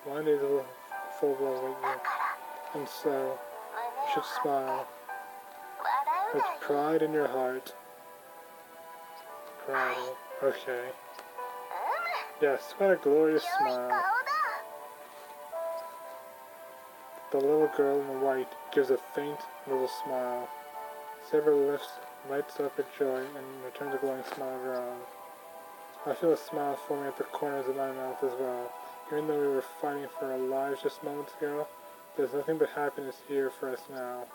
One day will full will await you. And so, you should smile. With pride in your heart. Pride. Okay. Yes, what a glorious smile. The little girl in the white gives a faint little smile. Saber lights up with joy and returns a glowing smile of her own. I feel a smile forming at the corners of my mouth as well. Even though we were fighting for our lives just moments ago, there's nothing but happiness here for us now.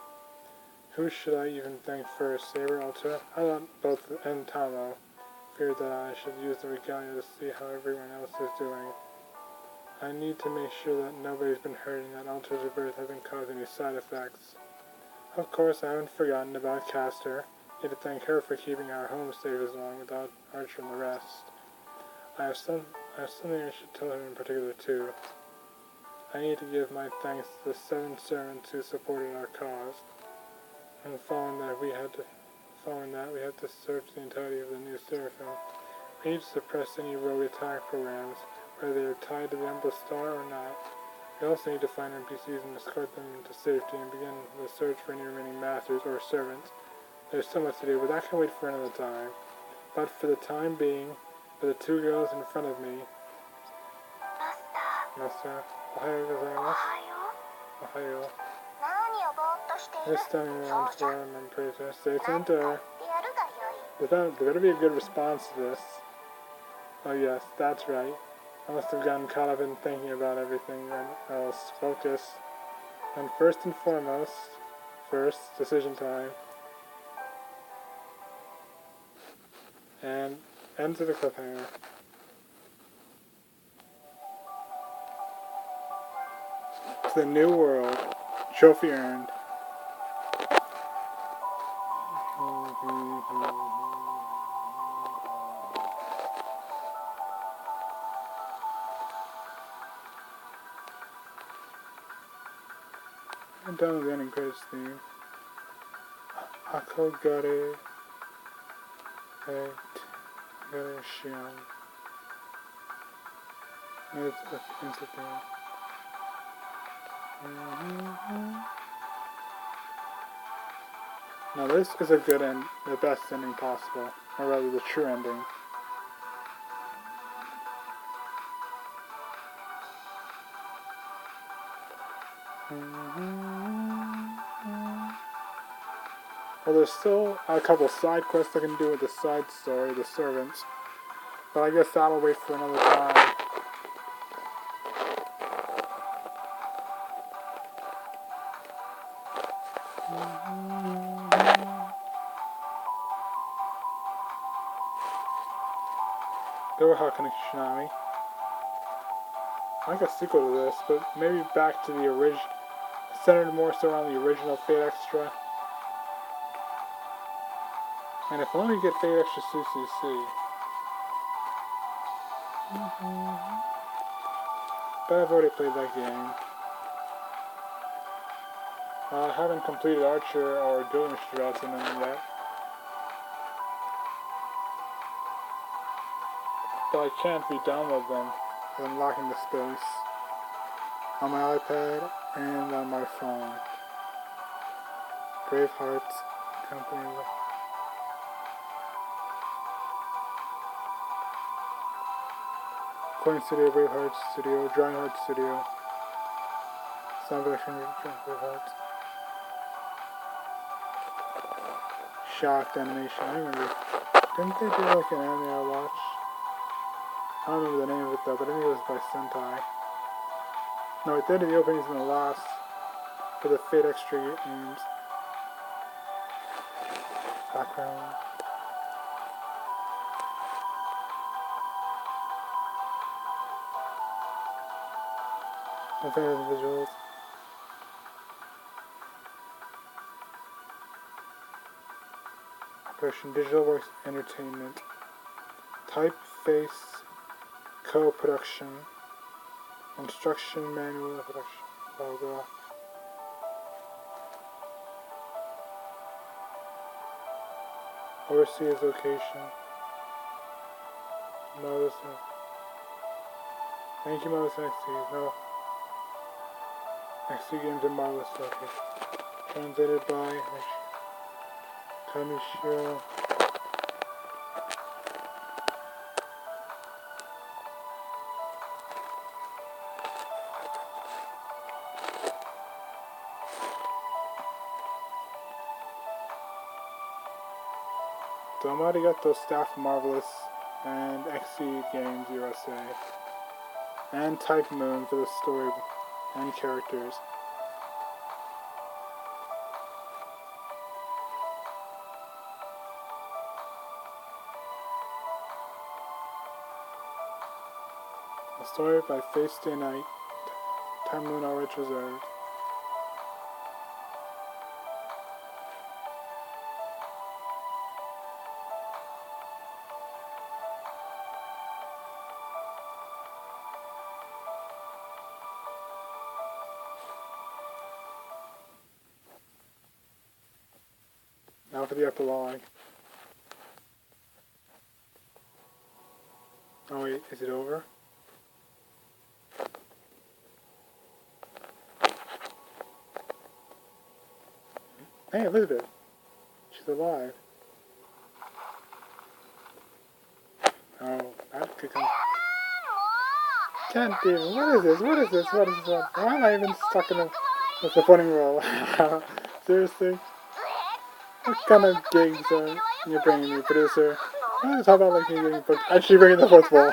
Who should I even thank first, Saber, Ultra? I thought both and Tamo feared that I should use the regalia to see how everyone else is doing. I need to make sure that nobody's been hurt and that Ultra's rebirth hasn't caused any side effects. Of course, I haven't forgotten about Castor. Need to thank her for keeping our home safe as long without Archer and the rest. I have something I should tell her in particular too. I need to give my thanks to the 7 servants who supported our cause. And following that, we had to search the entirety of the new Seraphim. We need to suppress any rogue attack programs, whether they are tied to the Umbral Star or not. We also need to find NPCs and escort them to safety and begin the search for any remaining masters or servants. There's so much to do, but that can wait for another time. But for the time being, for the 2 girls in front of me... Master, Ohayo gozaimasu. Ohayo. This time around for him, I'm pretty sure. Stay tuned to her. There better be a good response to this. Oh yes, that's right. I must have gotten caught up in thinking about everything else. Focus. And first and foremost, decision time. And end to the cliffhanger. To the new world. Trophy earned. I'm done with the ending credits theme. Akogare Shion. It's a theme. Now this is a good end, the best ending possible, or rather the true ending. Well, there's still a couple side quests I can do with the side story, the servants, but I guess that'll wait for another time. Go Hakuna Kishinami. I like a sequel to this, but maybe back to the original, centered more so around the original Fate Extra. And if only we get Fate Extra CCC. But I've already played that game. I haven't completed Archer or Dueling Strats in any yet. But I can't re-download them with unlocking the space on my iPad and on my phone. Bravehearts Company. Coin Studio, Braveheart Studio, Drawing Heart Studio, Sound Production, Braveheart. Shocked Animation, I remember. Didn't they do like an anime I watched? I don't remember the name of it though, but I think it was by Sentai. No, at the end of the openings and the last for the Fate Extra games. Background. My favorite visuals. Operation Digital Works Entertainment. Typeface Co-Production. Instruction Manual of Production. Blah blah. Overseas location. Moses. Thank you, Moses. No. XC Games and Marvelous Circuit. Translated by Kamishiro. So I'm arigato staff Marvelous and XC Games USA. And Type Moon for the story and characters. A story by Face Day Night. Time Moon already reserved. Now for the epilogue. Oh wait, is it over? Hey, Elizabeth. She's alive. Oh, that could come. Can't even. What is this? What is this? What is this? Why am I even stuck in a supporting role? Seriously? What kind of gigs are you bringing me, producer? How about like me getting booked? Actually bringing the fourth wall.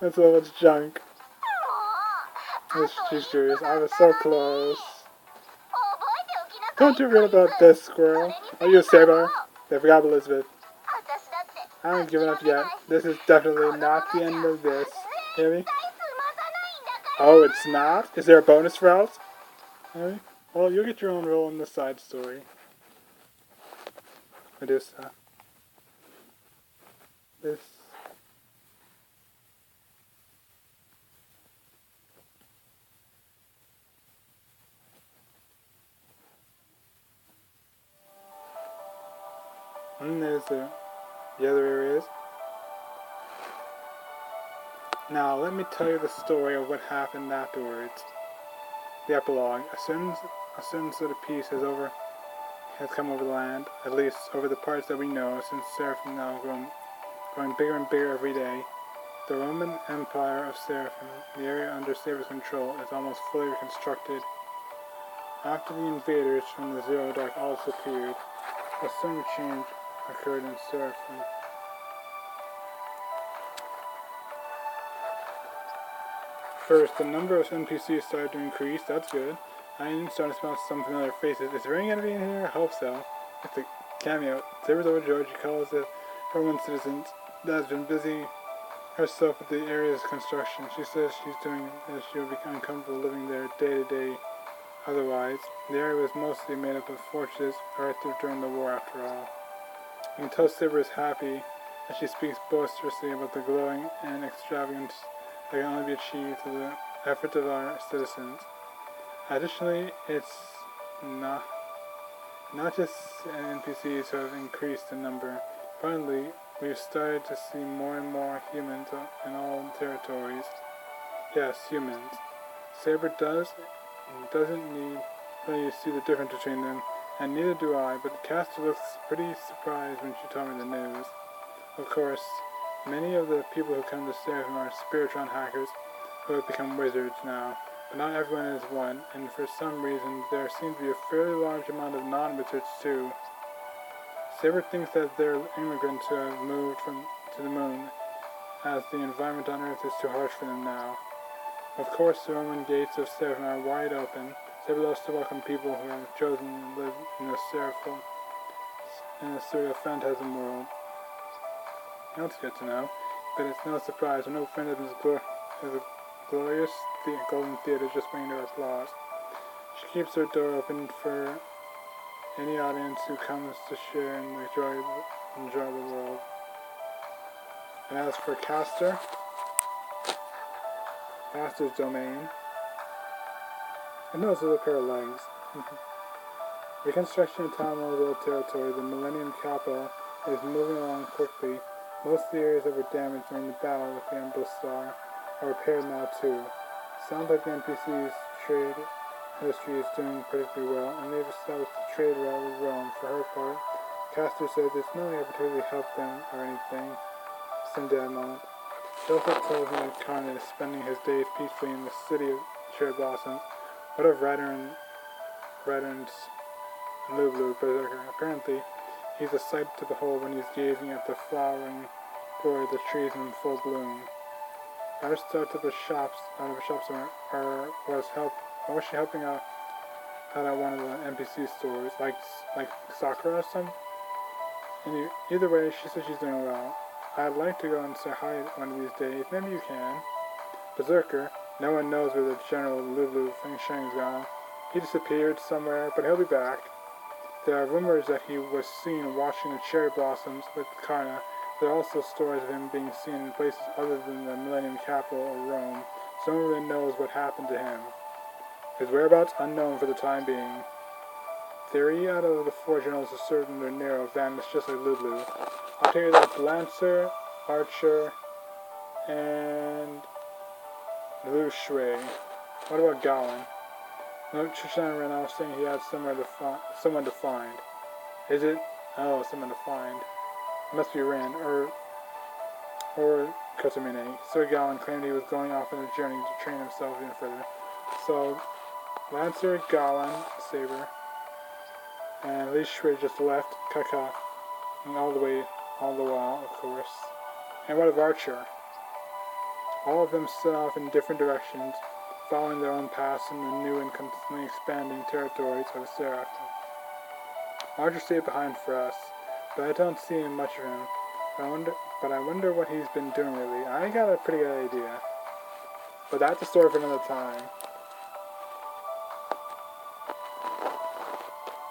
That's so much junk. She's serious. I was so close. Don't you read about this, squirrel? Are you a saber? They forgot Elizabeth. I haven't given up yet. This is definitely not the end of this. Hear me? Oh, it's not? Is there a bonus route? Hear me? Well, you'll get your own role in the side story. Medusa. This. And there's the other areas. Now, let me tell you the story of what happened afterwards. The epilogue. A certain sort of peace has come over the land, at least over the parts that we know, since Seraphim now growing bigger and bigger every day. The Roman Empire of Seraphim, the area under Saber's control, is almost fully reconstructed. After the invaders from the Zero Dark all disappeared, a sudden change occurred in Seraphim. First, the number of NPCs started to increase. That's good. I even started to smell some familiar faces. Is Rain gonna be in here? I hope so. It's a cameo. Saber's overjoyed. She calls it Roman citizens that has been busy herself with the area's construction. She says she's doing as she would become uncomfortable living there day to day. Otherwise, the area was mostly made up of fortresses erected during the war after all. You can tell Saber is happy as she speaks boisterously about the glowing and extravagance that can only be achieved through the efforts of our citizens. Additionally, it's not just NPCs who have increased in number. Finally, we've started to see more and more humans in all territories. Yes, humans. Saber doesn't need to see the difference between them, and neither do I, but the caster looks pretty surprised when she told me the news. Of course, many of the people who come to Seraphim are Spiritron hackers who have become wizards now, but not everyone is one, and for some reason there seems to be a fairly large amount of non-wizards too. Saber thinks that they're immigrants who have moved to the moon, as the environment on Earth is too harsh for them now. Of course, the Roman gates of Seraphim are wide open. Saber loves to welcome people who have chosen to live in the surreal phantasm world. That's good to know, but it's no surprise when no phantasm is a glorious golden theater just waiting to applause. She keeps her door open for any audience who comes to share and enjoy the world. And as for Caster's domain, it knows with a pair of legs. Reconstruction of Town Old territory, the Millennium Capital, is moving along quickly. Most of the areas that were damaged during the battle with the Umbral Star are repaired now too. Sounds like the NPCs trade industry is doing particularly well, and they've established a trade route with Rome. For her part, Castor says it's not an opportunity to help them or anything. Someday a moment. She also tells me that Khan is spending his days peacefully in the city of cherry blossoms. What of Radern's Lulu Berserker? Apparently, he's a sight to behold when he's gazing at the flowering glory of the trees in full bloom. I just started out of a shop somewhere, or was she helping out at one of the NPC stores, like Sakura or something? Either way, she says she's doing well. I'd like to go and say hi one of these days. Maybe you can. Berserker, no one knows where the General Lulu Fengsheng's gone. He disappeared somewhere, but he'll be back. There are rumors that he was seen watching the cherry blossoms with Karna. There are also stories of him being seen in places other than the Millennium Capital or Rome. So no one really knows what happened to him. His whereabouts unknown for the time being. 3 out of the 4 generals who served under Nero vanished just like Lulu. I'll tell you that Lancer, Archer, and Lu Shui. What about Gawain? No, Chushan ran off saying he had someone to find. Is it? Oh, someone to find. It must be Rin, or Kotomine. Sir Gawain claimed he was going off on a journey to train himself even further. So, Lancer, Gawain, Saber, and Li Shui just left, Kaka, and all the while, of course. And what of Archer? All of them set off in different directions, following their own paths in the new and constantly expanding territories of Seraph. Archer stayed behind for us, but I don't see much of him. I wonder what he's been doing lately. I got a pretty good idea. But that's a story for another time.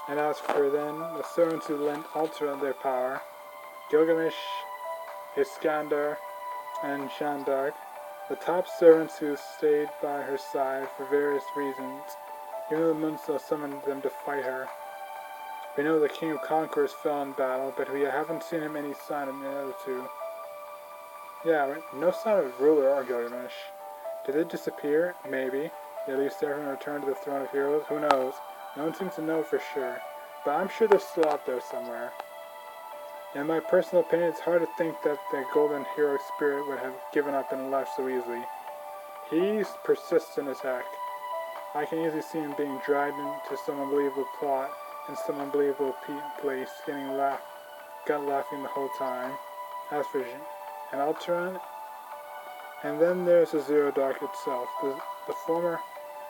And as for then, the servants who lent Ultra their power, Gilgamesh, Iskander, and Shandark, the top servants who stayed by her side for various reasons, even though Munso summoned them to fight her. We know the King of Conquerors fell in battle, but we haven't seen him any sign of the other 2. Yeah, no sign of ruler or Gilgamesh. Did they disappear? Maybe. Did at least everyone return to the throne of heroes? Who knows? No one seems to know for sure. But I'm sure they're still out there somewhere. In my personal opinion, it's hard to think that the golden hero spirit would have given up and left so easily. He's persistent as heck. I can easily see him being dragged into some unbelievable plot in some unbelievable place, gut laughing the whole time. As for and Alteran, and then there's the Zero Dark itself, the former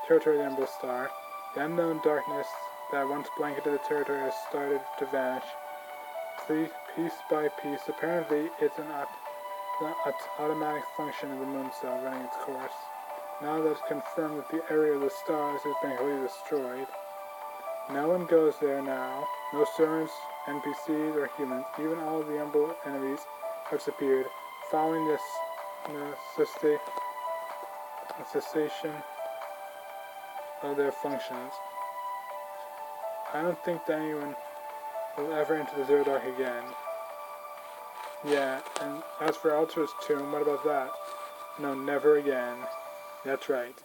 territory of the Umbral Star. The unknown darkness that once blanketed the territory has started to vanish. Piece by piece, apparently it's an automatic function of the moon cell running its course. Now that it's confirmed that the area of the stars has been wholly destroyed. No one goes there now. No servants, NPCs, or humans. Even all of the Umbral enemies have disappeared, following the cessation of their functions. I don't think that anyone will ever enter the Zero Dark again. Yeah, and as for Ultra's tomb, what about that? No, never again. That's right.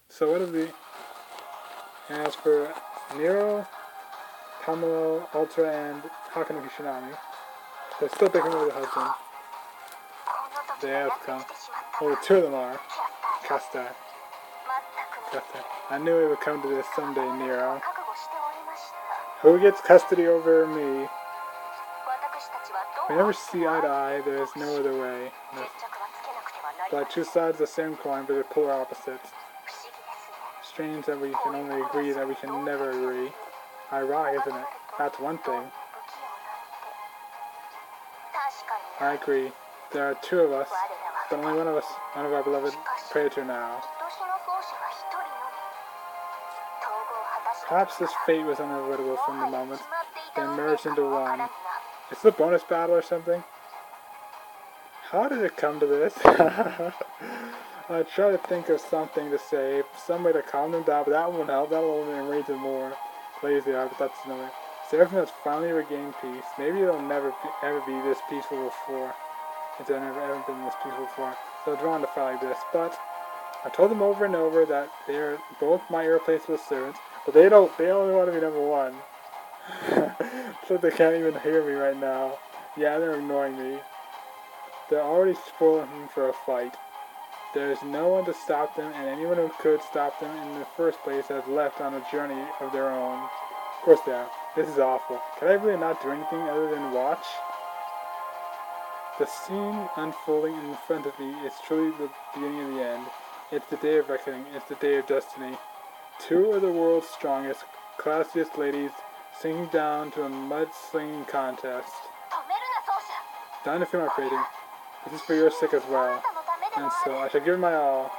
So what of the... And as for Nero, Kamalo, Ultra, and Hakano Kishinami, they're still picking over the husband. They have come. Well, the 2 of them are. Kasta. I knew it would come to this someday, Nero. Who gets custody over me? We never see eye to eye, there is no other way. Like 2 sides of the same coin, but they're polar opposites. Strange that we can only agree that we can never agree. Ironic, isn't it? That's one thing. I agree. There are 2 of us, but only one of our beloved Praetor now. Perhaps this fate was unavoidable from the moment they merged into one. Is this a bonus battle or something? How did it come to this? I try to think of something to say, some way to calm them down, but that won't help. That will only enrage them more. Lazy are, but that's another. Seraphim has finally regained peace. Maybe it'll never ever be this peaceful before. It's never ever been this peaceful before. So it's wrong to fight like this, but I told them over and over that they are both my irreplaceable servants, but they only want to be number one. So they can't even hear me right now. Yeah, they're ignoring me. They're already spoiling him for a fight. There is no one to stop them, and anyone who could stop them in the first place has left on a journey of their own. Of course they have. This is awful. Can I really not do anything other than watch? The scene unfolding in front of me is truly the beginning of the end. It's the day of reckoning. It's the day of destiny. Two of the world's strongest, classiest ladies sinking down to a mud-slinging contest. Time to feel my fading. This is for your sake as well. And so I shall give it my all.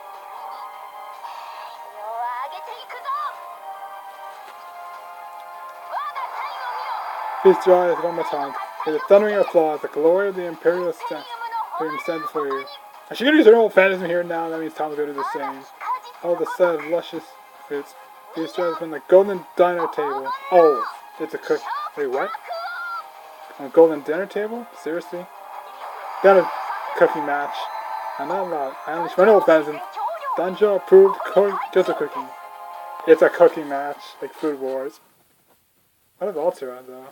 Feast your eyes upon my tongue. Hear the thundering applause, the glory of the imperial freedom stand before you. I should use her old phantasm here now, that means Tom's going to do the same. Oh, the sight of luscious fruits. Feast your eyes upon the golden dinner table. Oh, it's a cook. Wait, what? On a golden dinner table? Seriously? Got a cooking match. I'm not allowed. I unleash my old phantasm. Danjo approved Joseph cooking. It's a cooking match, like Food Wars. What if Altura though?